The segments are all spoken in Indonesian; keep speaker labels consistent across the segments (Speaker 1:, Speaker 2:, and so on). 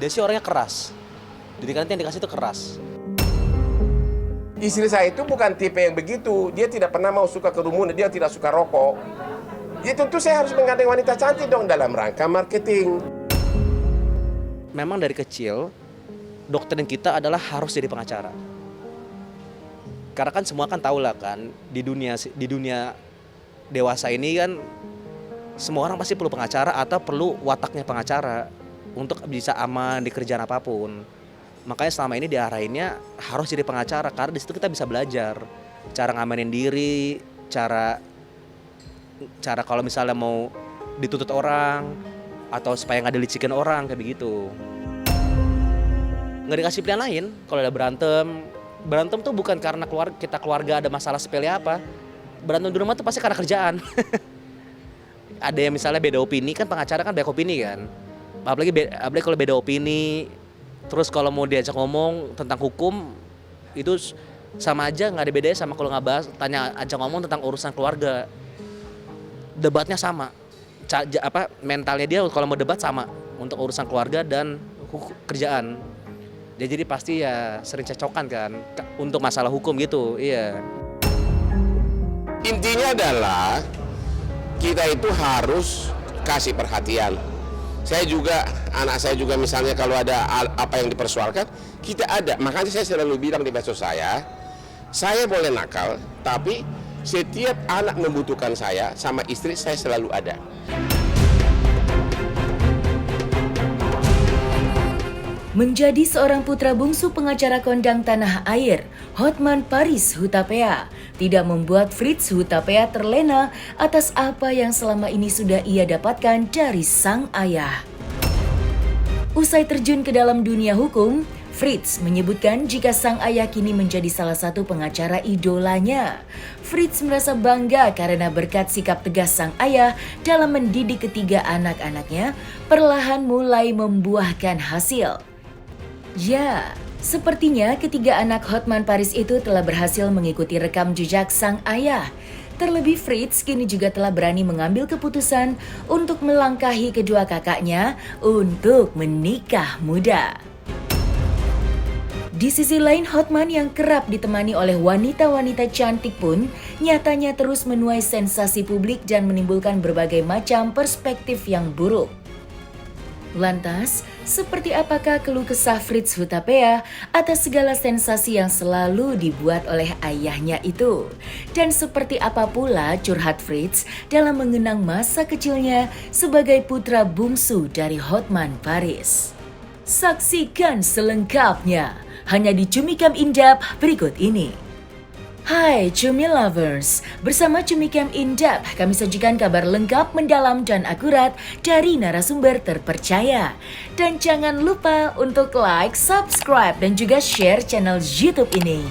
Speaker 1: Dia sih orangnya keras. Didikan yang dikasih itu keras.
Speaker 2: Istri saya itu bukan tipe yang begitu. Dia tidak pernah mau suka kerumunan, dia tidak suka rokok. Ya tentu saya harus menggandeng wanita cantik dong dalam rangka marketing.
Speaker 1: Memang dari kecil, doktrin kita adalah harus jadi pengacara. Karena kan semua kan tahu lah kan, di dunia dewasa ini kan, semua orang pasti perlu pengacara atau perlu wataknya pengacara untuk bisa aman di kerjaan apapun. Makanya selama ini diarahinnya harus jadi pengacara karena di situ kita bisa belajar cara ngamanin diri, cara kalau misalnya mau dituntut orang atau supaya nggak dilicikin orang kayak begitu. Nggak dikasih pilihan lain kalau ada berantem tuh bukan karena kita keluarga ada masalah sepele apa. Berantem di rumah tuh pasti karena kerjaan. Ada yang misalnya beda opini, kan pengacara kan banyak opini kan. Apalagi kalau beda opini, terus kalau mau diajak ngomong tentang hukum, itu sama aja nggak ada bedanya sama kalau nggak bahas, ajak ngomong tentang urusan keluarga. Debatnya sama, mentalnya dia kalau mau debat sama untuk urusan keluarga dan kerjaan. Jadi pasti ya sering cecokan kan untuk masalah hukum gitu, iya.
Speaker 2: Intinya adalah kita itu harus kasih perhatian. Anak saya juga misalnya kalau ada apa yang dipersoalkan, kita ada. Makanya saya selalu bilang di medsos saya boleh nakal, tapi setiap anak membutuhkan saya sama istri, saya selalu ada.
Speaker 3: Menjadi seorang putra bungsu pengacara kondang tanah air, Hotman Paris Hutapea tidak membuat Fritz Hutapea terlena atas apa yang selama ini sudah ia dapatkan dari sang ayah. Usai terjun ke dalam dunia hukum, Fritz menyebutkan jika sang ayah kini menjadi salah satu pengacara idolanya. Fritz merasa bangga karena berkat sikap tegas sang ayah dalam mendidik ketiga anak-anaknya perlahan mulai membuahkan hasil. Ya, sepertinya ketiga anak Hotman Paris itu telah berhasil mengikuti rekam jejak sang ayah. Terlebih Fritz kini juga telah berani mengambil keputusan untuk melangkahi kedua kakaknya untuk menikah muda. Di sisi lain, Hotman yang kerap ditemani oleh wanita-wanita cantik pun nyatanya terus menuai sensasi publik dan menimbulkan berbagai macam perspektif yang buruk. Lantas, seperti apakah keluh kesah Fritz Hutapea atas segala sensasi yang selalu dibuat oleh ayahnya itu? Dan seperti apa pula curhat Fritz dalam mengenang masa kecilnya sebagai putra bungsu dari Hotman Paris? Saksikan selengkapnya hanya di Cumicam Indap berikut ini. Hai Cumi Lovers, bersama Cumicam Indap kami sajikan kabar lengkap, mendalam dan akurat dari narasumber terpercaya. Dan jangan lupa untuk like, subscribe dan juga share channel YouTube ini.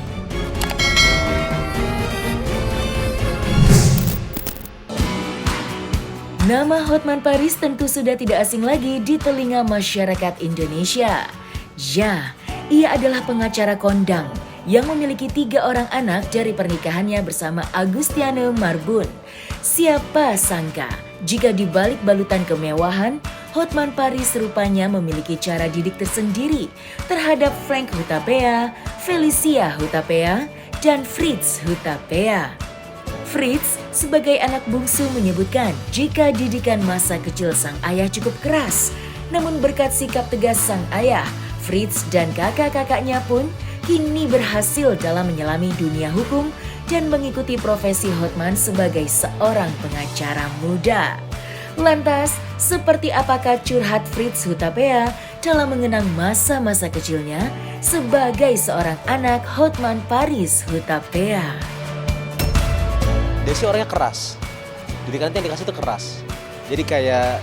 Speaker 3: Nama Hotman Paris tentu sudah tidak asing lagi di telinga masyarakat Indonesia. Ya, ia adalah pengacara kondang yang memiliki 3 orang anak dari pernikahannya bersama Agustiano Marbun. Siapa sangka jika di balik balutan kemewahan, Hotman Paris rupanya memiliki cara didik tersendiri terhadap Frank Hutapea, Felicia Hutapea, dan Fritz Hutapea. Fritz sebagai anak bungsu menyebutkan jika didikan masa kecil sang ayah cukup keras. Namun berkat sikap tegas sang ayah, Fritz dan kakak-kakaknya pun kini berhasil dalam menyelami dunia hukum dan mengikuti profesi Hotman sebagai seorang pengacara muda. Lantas, seperti apakah curhat Fritz Hutapea dalam mengenang masa-masa kecilnya sebagai seorang anak Hotman Paris Hutapea?
Speaker 1: Dia sih orangnya keras. Didikan yang dikasih itu keras. Jadi kayak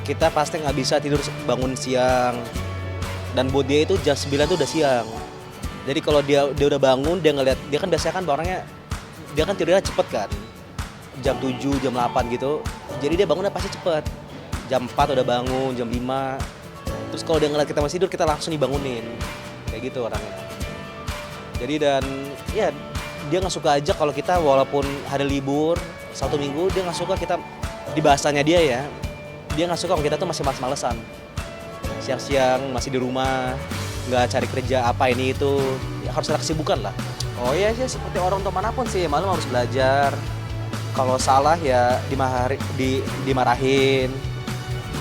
Speaker 1: kita pasti nggak bisa tidur bangun siang. Dan buat dia itu jam 9 itu udah siang. Jadi kalau dia udah bangun, dia ngeliat, dia kan biasanya kan orangnya, dia kan tidurnya cepet kan. Jam 7, jam 8 gitu. Jadi dia bangunnya pasti cepet. Jam 4 udah bangun, jam 5. Terus kalau dia ngeliat kita masih tidur, kita langsung dibangunin. Kayak gitu orangnya. Jadi dan ya dia nggak suka aja kalau kita walaupun hari libur, 1 minggu, dia nggak suka kita, di bahasanya dia ya, dia nggak suka kalau kita tuh masih males-malesan. siang-siang masih di rumah, nggak cari kerja apa ini itu, ya harus ada kesibukan lah. Oh iya sih, seperti orang tua manapun sih, malu harus belajar. Kalau salah ya dimarahin.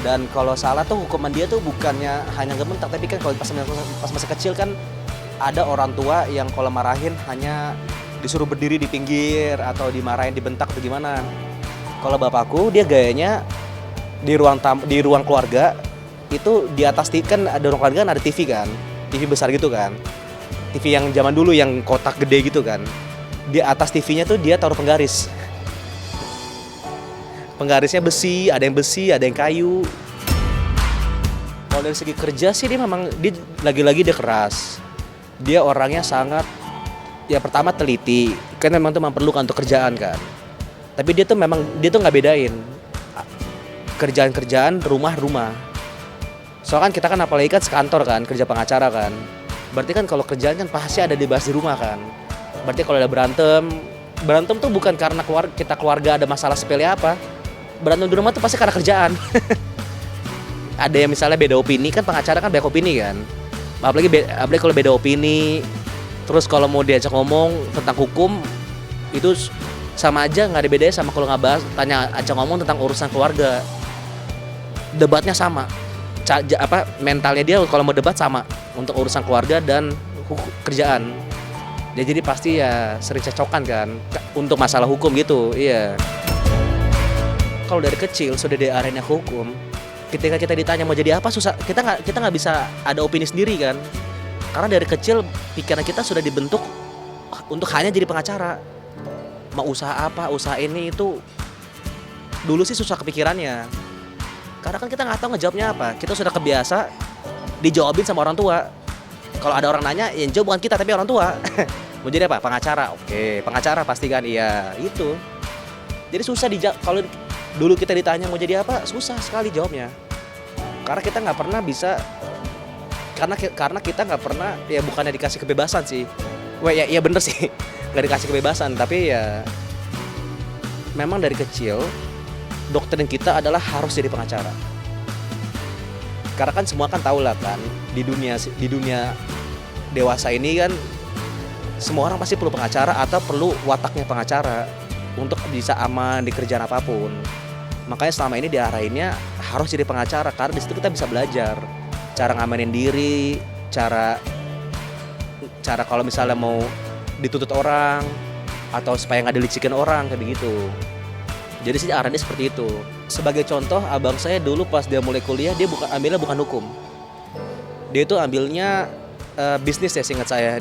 Speaker 1: Dan kalau salah tuh hukuman dia tuh bukannya hanya ngebentak, tapi kan kalau pas masih kecil kan ada orang tua yang kalau marahin hanya disuruh berdiri di pinggir atau dimarahin, dibentak atau gimana. Kalau bapakku dia gayanya di ruang keluarga itu di atas kan ada ruang keluarga kan ada TV kan, TV besar gitu kan, TV yang zaman dulu yang kotak gede gitu kan. Di atas TV-nya tuh dia taruh penggaris. Penggarisnya besi, ada yang kayu. Kalau dari segi kerja sih dia memang lagi-lagi dia keras. Dia orangnya sangat, ya pertama teliti, kan memang tuh memerlukan untuk kerjaan kan. Tapi dia tuh nggak bedain kerjaan rumah. Soalnya kan kita kan apalagi kan sekantor kan, kerja pengacara kan. Berarti kan kalau kerjaan kan pasti ada dibahas di rumah kan. Berarti kalau ada berantem tuh bukan karena kita keluarga ada masalah sepele apa. Berantem di rumah tuh pasti karena kerjaan. Ada yang misalnya beda opini, kan pengacara kan banyak opini kan. Apalagi kalau beda opini, terus kalau mau diajak ngomong tentang hukum itu sama aja, nggak ada bedanya sama kalau ajak ngomong tentang urusan keluarga. Debatnya sama, mentalnya dia kalau mau debat sama untuk urusan keluarga dan kerjaan. Jadi pasti ya sering cecokan kan untuk masalah hukum gitu, iya. Kalau dari kecil sudah di arena hukum, ketika kita ditanya mau jadi apa susah, kita nggak bisa ada opini sendiri kan, karena dari kecil pikiran kita sudah dibentuk untuk hanya jadi pengacara. Mau usaha apa, usaha ini itu dulu sih susah kepikirannya, karena kan kita nggak tahu ngejawabnya apa. Kita sudah kebiasa dijawabin sama orang tua. Kalau ada orang nanya, yang jawab bukan kita tapi orang tua. Mau jadi apa? Pengacara. Oke, pengacara pasti kan, iya itu. Jadi susah kalau dulu kita ditanya mau jadi apa, susah sekali jawabnya. Karena kita nggak pernah bisa, karena kita nggak pernah, ya bukannya dikasih kebebasan sih. Wah ya bener sih, nggak dikasih kebebasan, tapi ya memang dari kecil doktrin kita adalah harus jadi pengacara. Karena kan semua kan tahu lah kan, di dunia dewasa ini kan semua orang pasti perlu pengacara atau perlu wataknya pengacara untuk bisa aman di kerjaan apapun. Makanya selama ini diarahinnya harus jadi pengacara, karena di situ kita bisa belajar cara ngamanin diri, cara kalau misalnya mau dituntut orang atau supaya nggak dilicikin orang kayak begitu. Jadi sih arahannya seperti itu. Sebagai contoh, abang saya dulu pas dia mulai kuliah dia ambilnya bukan hukum. Dia itu ambilnya bisnis ya, seingat saya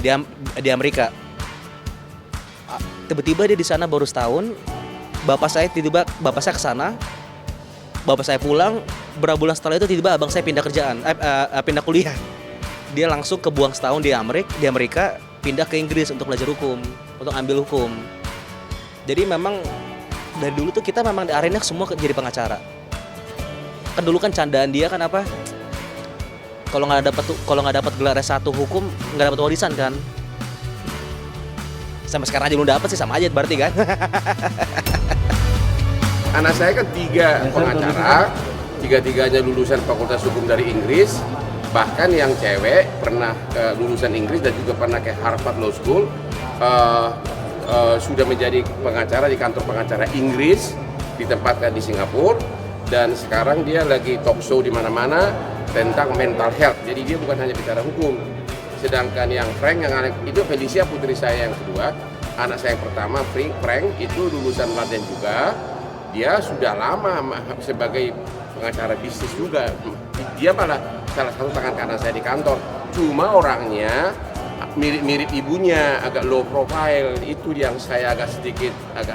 Speaker 1: di Amerika. Tiba-tiba dia di sana baru setahun. Bapak saya ke sana. Bapak saya pulang, berapa bulan setelah itu tiba-tiba abang saya pindah kuliah. Dia langsung kebuang setahun di Amerika, pindah ke Inggris untuk belajar hukum, untuk ambil hukum. Jadi memang dari dulu tuh kita memang di arena semua jadi pengacara. Kan dulu kan candaan dia kan apa? Kalau nggak dapat gelar S1 hukum, nggak dapat warisan kan? Sampai sekarang aja belum dapat sih, sama aja berarti kan?
Speaker 2: Anak saya kan 3 pengacara, 3-tiganya lulusan Fakultas Hukum dari Inggris. Bahkan yang cewek pernah lulusan Inggris dan juga pernah ke Harvard Law School. Sudah menjadi pengacara di kantor pengacara Inggris, ditempatkan di Singapura, dan sekarang dia lagi talk show di mana-mana tentang mental health. Jadi dia bukan hanya bicara hukum. Sedangkan yang Frank, itu Felicia putri saya yang kedua, anak saya yang pertama Frank itu lulusan London juga. Dia sudah lama sebagai pengacara bisnis juga. Dia malah salah satu tangan kanan saya di kantor. Cuma orangnya mirip ibunya, agak low profile. Itu yang saya agak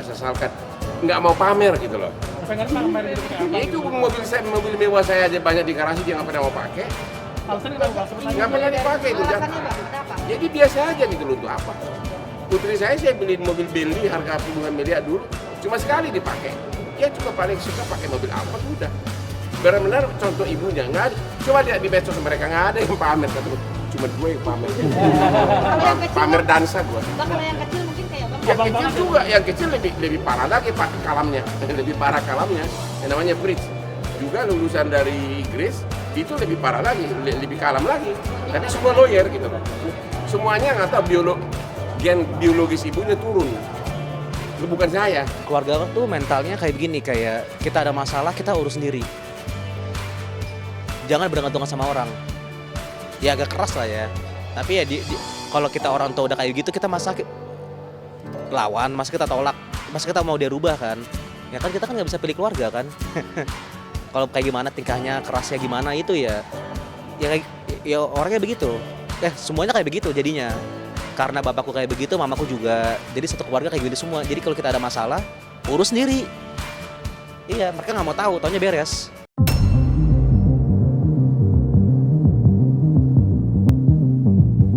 Speaker 2: sesalkan. Nggak mau pamer gitu loh.
Speaker 4: Pengen pamer gitu kayak apa?
Speaker 2: Ya itu mobil mewah saya aja banyak di garasi, dia nggak pernah mau pakai.
Speaker 4: Alasannya kenapa?
Speaker 2: Nggak pernah dipakai itu. Jadi biasa aja gitu loh, untuk apa? Putri saya beliin mobil Bentley harga puluhan miliar dulu, cuma sekali dipakai. Dia juga paling suka pakai mobil Alphard udah. Benar-benar contoh ibunya, nggak ada. Coba lihat di medsos mereka, nggak ada yang pamer, cuma gue yang pamer. Pamer dansa gue.
Speaker 5: Kalau yang kecil mungkin kayak bang.
Speaker 2: Yang kecil juga, yang kecil lebih parah lagi kalamnya, lebih parah kalamnya. Yang namanya Fritz, juga lulusan dari Inggris. itu lebih parah lagi, lebih kalam lagi. Tapi semua lawyer gitu, semuanya nggak tahu gen biologis ibunya turun. Itu bukan saya.
Speaker 1: Keluarga tuh mentalnya kayak begini, kayak kita ada masalah kita urus sendiri. Jangan bergantungan sama orang. Ya agak keras lah ya. Tapi ya kalau kita orang tua udah kayak gitu, kita masa lawan, masa kita tolak, masa kita mau dia rubah kan? Ya kan kita kan nggak bisa pilih keluarga kan. Kalau kayak gimana tingkahnya, kerasnya gimana itu ya orangnya begitu. Semuanya kayak begitu jadinya. Karena bapakku kayak begitu, mamaku juga. Jadi satu keluarga kayak gitu semua. Jadi kalau kita ada masalah, urus sendiri. Iya, mereka nggak mau tahu, taunya beres.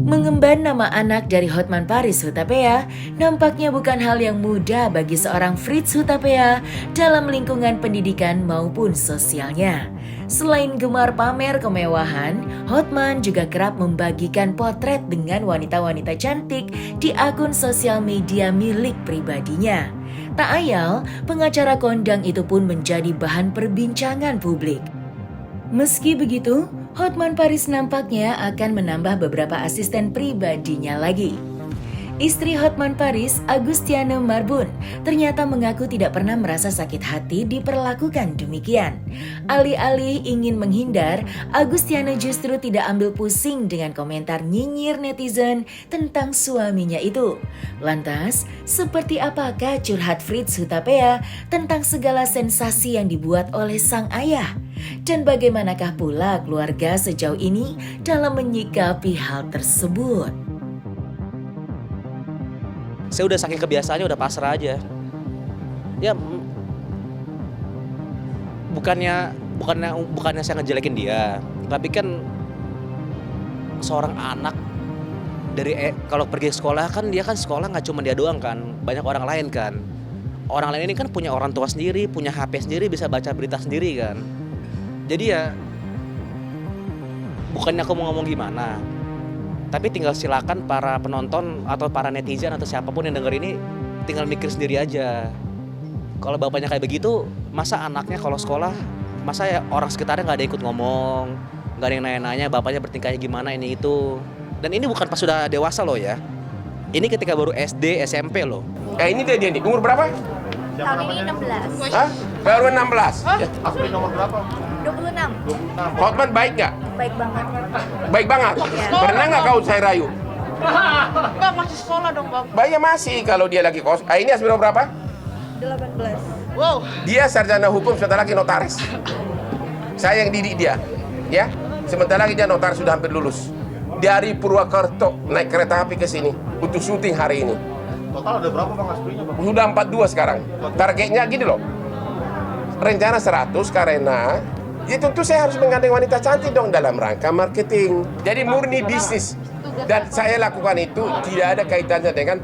Speaker 3: Mengemban nama anak dari Hotman Paris Hutapea nampaknya bukan hal yang mudah bagi seorang Fritz Hutapea dalam lingkungan pendidikan maupun sosialnya. Selain gemar pamer kemewahan, Hotman juga kerap membagikan potret dengan wanita-wanita cantik di akun sosial media milik pribadinya. Tak ayal, pengacara kondang itu pun menjadi bahan perbincangan publik. Meski begitu, Hotman Paris nampaknya akan menambah beberapa asisten pribadinya lagi. Istri Hotman Paris, Agustiana Marbun, ternyata mengaku tidak pernah merasa sakit hati diperlakukan demikian. Alih-alih ingin menghindar, Agustiana justru tidak ambil pusing dengan komentar nyinyir netizen tentang suaminya itu. Lantas, seperti apakah curhat Fritz Hutapea tentang segala sensasi yang dibuat oleh sang ayah? Dan bagaimanakah pula keluarga sejauh ini dalam menyikapi hal tersebut?
Speaker 1: Saya udah saking kebiasaannya udah pasrah aja. Ya bukannya saya ngejelekin dia, tapi kan seorang anak dari kalau pergi sekolah kan dia kan sekolah nggak cuma dia doang kan, banyak orang lain kan. Orang lain ini kan punya orang tua sendiri, punya HP sendiri, bisa baca berita sendiri kan. Jadi ya bukannya aku mau ngomong gimana, tapi tinggal silakan para penonton atau para netizen atau siapapun yang denger ini tinggal mikir sendiri aja. Kalau bapaknya kayak begitu, masa anaknya kalau sekolah, masa ya orang sekitarnya nggak ada ikut ngomong, nggak ada yang nanya-nanya bapaknya bertingkahnya gimana ini itu. Dan ini bukan pas sudah dewasa loh ya. Ini ketika baru SD, SMP loh.
Speaker 2: Ini dia nih, umur berapa?
Speaker 5: Tahun ini 16.
Speaker 2: Hah? Baru 16? Ya.
Speaker 4: Asli nomor berapa?
Speaker 5: 26.
Speaker 2: Hotman baik nggak?
Speaker 5: Baik banget.
Speaker 2: Baik banget? Pernah nggak kau saya rayu?
Speaker 6: Enggak, masih sekolah dong, Bang.
Speaker 2: Bayar masih kalau dia lagi kos. Ini Asmiro berapa?
Speaker 5: 18.
Speaker 6: Wow.
Speaker 2: Dia sarjana hukum, sebentar lagi notaris. Saya yang didik dia, ya. Sebentar lagi dia notaris, sudah hampir lulus. Dari Purwokerto naik kereta api ke sini untuk syuting hari ini.
Speaker 4: Total ada berapa Bang aslinya, Bang?
Speaker 2: Sudah 42 sekarang. Targetnya gini loh. Rencana 100 karena ya tentu saya harus menggandeng wanita cantik dong dalam rangka marketing. Jadi murni bisnis. Dan saya lakukan itu tidak ada kaitannya dengan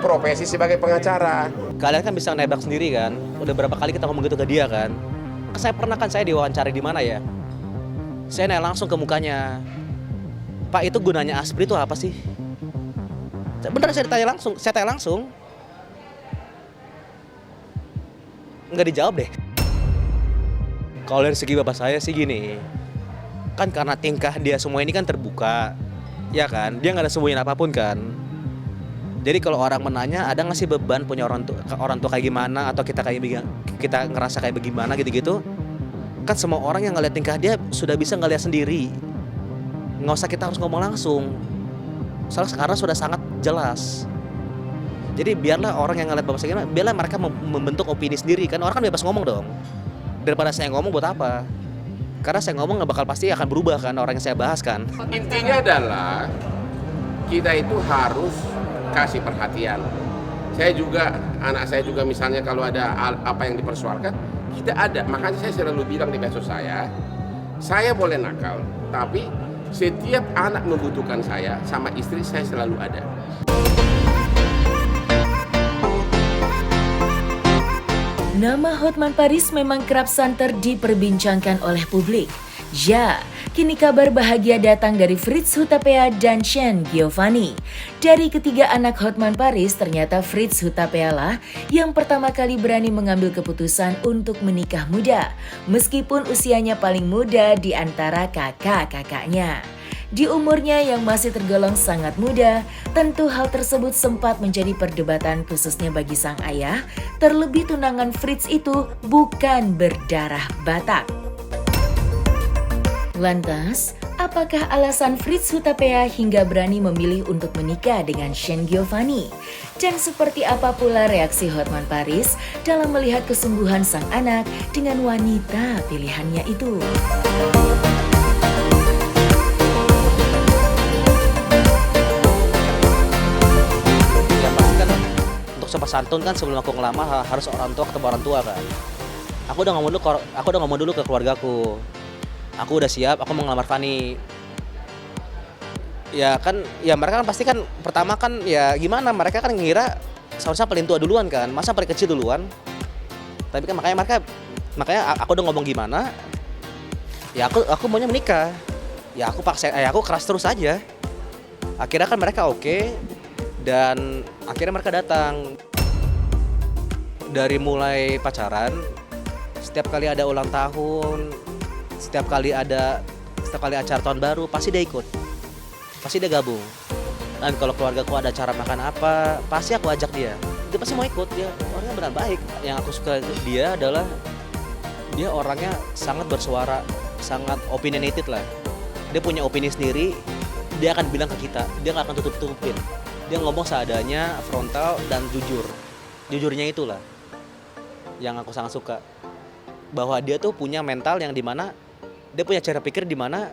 Speaker 2: profesi sebagai pengacara.
Speaker 1: Kalian kan bisa nebak sendiri kan. Udah berapa kali kita ngomong gitu ke dia kan. Saya diwawancara di mana ya. Saya nanya langsung ke mukanya. Pak, itu gunanya ASPRI itu apa sih? Bener saya tanya langsung. Nggak dijawab deh. Kalau dari segi bapak saya sih gini, kan karena tingkah dia semua ini kan terbuka, ya kan? Dia nggak ada sembunyiin apapun kan. Jadi kalau orang menanya ada nggak sih beban punya orang tua kayak gimana, atau kita ngerasa kayak bagaimana gitu-gitu, kan semua orang yang ngeliat tingkah dia sudah bisa ngeliat sendiri. Nggak usah kita harus ngomong langsung. Soalnya karena sudah sangat jelas. Jadi biarlah orang yang ngeliat bapak saya gimana, biarlah mereka membentuk opini sendiri kan. Orang kan bebas ngomong dong. Daripada saya ngomong buat apa? Karena saya ngomong nggak bakal pasti akan berubah kan orang yang saya bahas kan.
Speaker 2: Intinya adalah kita itu harus kasih perhatian. Anak saya juga misalnya kalau ada apa yang dipersoalkan, kita ada. Makanya saya selalu bilang di medsos saya boleh nakal, tapi setiap anak membutuhkan saya sama istri saya selalu ada.
Speaker 3: Nama Hotman Paris memang kerap santer diperbincangkan oleh publik. Ya, kini kabar bahagia datang dari Fritz Hutapea dan Shen Giovanni. Dari ketiga anak Hotman Paris, ternyata Fritz Hutapea lah yang pertama kali berani mengambil keputusan untuk menikah muda, meskipun usianya paling muda di antara kakak-kakaknya. Di umurnya yang masih tergolong sangat muda, tentu hal tersebut sempat menjadi perdebatan khususnya bagi sang ayah, terlebih tunangan Fritz itu bukan berdarah Batak. Lantas, apakah alasan Fritz Hutapea hingga berani memilih untuk menikah dengan Shen Giovanni? Dan seperti apa pula reaksi Hotman Paris dalam melihat kesungguhan sang anak dengan wanita pilihannya itu?
Speaker 1: Ya pasti kan untuk sopan santun kan sebelum aku ngelamar harus orang tua ketemu orang tua kan. Aku udah ngomong dulu ke keluargaku. Aku udah siap, aku mau ngelamar Fani. Ya kan, ya mereka kan pasti kan pertama kan ya gimana, mereka kan ngira seharusnya paling tua duluan kan, masa paling kecil duluan. Tapi kan makanya aku udah ngomong gimana, ya aku maunya menikah. Ya aku paksa, aku keras terus aja. Akhirnya kan mereka oke, dan akhirnya mereka datang. Dari mulai pacaran, setiap kali ada ulang tahun, setiap kali acara tahun baru pasti dia ikut, pasti dia gabung. Dan kalau keluargaku ada acara makan apa, pasti aku ajak dia pasti mau ikut. Dia orangnya benar baik. Yang aku suka dia adalah dia orangnya sangat bersuara, sangat opinionated lah. Dia punya opini sendiri, dia akan bilang ke kita, dia nggak akan tutup-tutupin. Dia ngomong seadanya, frontal dan jujurnya itulah yang aku sangat suka. Bahwa dia tuh punya mental yang dimana dia punya cara pikir dimana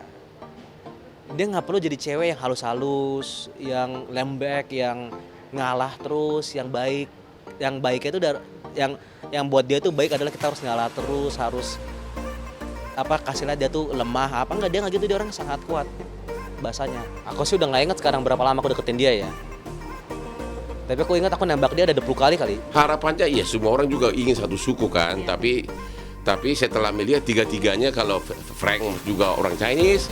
Speaker 1: dia nggak perlu jadi cewek yang halus-halus, yang lembek, yang ngalah terus, yang baik. Yang baiknya itu yang buat dia tuh baik adalah kita harus ngalah terus, harus kasih lihat dia tuh lemah apa enggak. Dia nggak gitu, dia orang sangat kuat bahasanya. Aku sih udah nggak inget sekarang berapa lama aku deketin dia ya. Tapi aku ingat aku nembak dia ada 20 kali kali.
Speaker 2: Harapannya ya semua orang juga ingin satu suku kan, tapi setelah melihat tiga-tiganya, kalau Frank juga orang Chinese,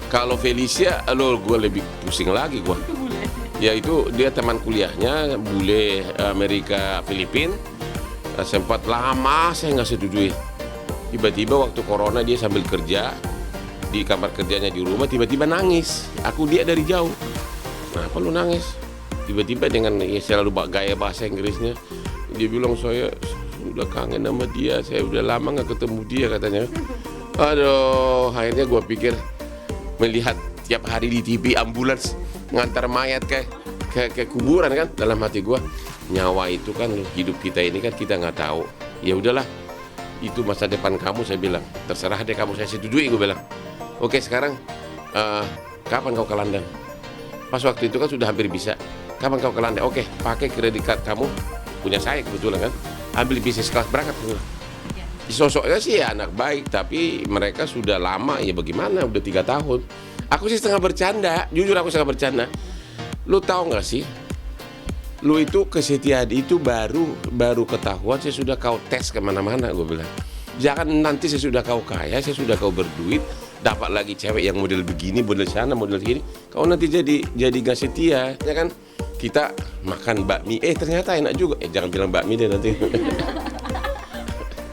Speaker 2: kalau Felicia, gue lebih pusing lagi gue. Ya itu dia teman kuliahnya, bule Amerika Filipin, sempat lama saya nggak setujui. Tiba-tiba waktu corona dia sambil kerja di kamar kerjanya di rumah, tiba-tiba nangis. Aku dia dari jauh. Kenapa lu nangis? Tiba-tiba dengan selalu gaya bahasa Inggrisnya, dia bilang saya udah kangen sama dia, saya udah lama nggak ketemu dia katanya. Aduh, akhirnya gue pikir melihat tiap hari di TV ambulans ngantar mayat ke kuburan kan, dalam hati gue nyawa itu kan hidup kita ini kan kita nggak tahu. Ya udahlah, itu masa depan kamu, saya bilang terserah deh kamu, saya setujui, gue bilang. Oke sekarang kapan kau ke London? Pas waktu itu kan sudah hampir bisa. Kapan kau ke London? Oke, pakai kredit card kamu, punya saya kebetulan kan, ambil bisnis kelas berangkat. Sosoknya sih ya anak baik, tapi mereka sudah lama, ya bagaimana, udah 3 tahun. Aku sih setengah bercanda, jujur aku setengah bercanda. Lu tahu nggak sih, lu itu kesetiaan itu baru ketahuan saya sudah kau tes kemana-mana, gue bilang. Jangan nanti saya sudah kau kaya, saya sudah kau berduit, dapat lagi cewek yang model begini, model sana, model gini, kau nanti jadi nggak setia, ya kan? Kita makan bakmi, ternyata enak juga, jangan bilang bakmi deh nanti.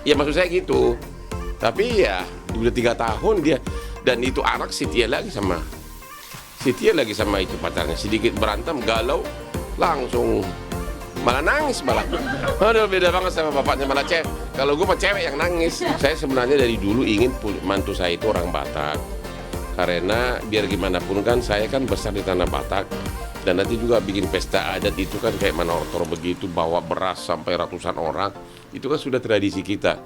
Speaker 2: Ya maksud saya gitu. Tapi ya udah 3 tahun dia, dan itu anak setia lagi sama itu pacarnya. Sedikit berantem, galau, langsung malah nangis malah. Aduh, beda banget sama bapaknya, malah cewek. Kalau gue mah cewek yang nangis. Saya sebenarnya dari dulu ingin mantu saya itu orang Batak, karena biar gimana pun kan saya kan besar di tanah Batak. Dan nanti juga bikin pesta adat itu kan kayak manortor begitu, bawa beras sampai ratusan orang, itu kan sudah tradisi kita.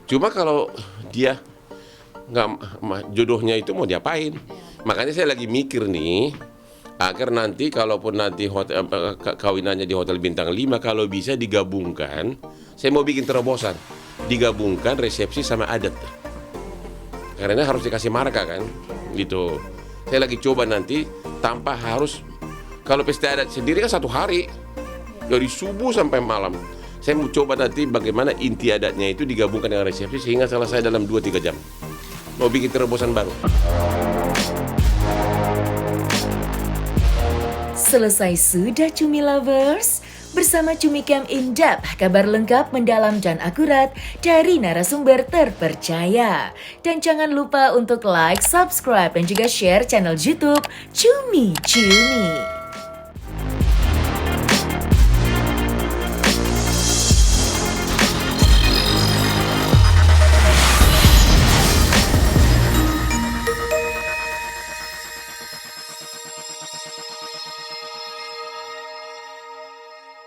Speaker 2: Cuma kalau dia nggak, jodohnya itu mau diapain? Makanya saya lagi mikir nih, agar nanti kalaupun nanti kawinannya di hotel bintang 5, kalau bisa digabungkan, saya mau bikin terobosan, digabungkan resepsi sama adat, karena harus dikasih marka kan, gitu. Saya lagi coba nanti tanpa harus, kalau pesta adat sendiri kan 1 hari dari subuh sampai malam. Saya mau coba nanti bagaimana inti adatnya itu digabungkan dengan resepsi sehingga selesai dalam 2-3 jam. mau bikin terobosan baru.
Speaker 3: Selesai sudah Cumi Lovers? Bersama Cumi Camp In Depth, kabar lengkap, mendalam dan akurat dari narasumber terpercaya. Dan jangan lupa untuk like, subscribe, dan juga share channel YouTube Cumi Cumi.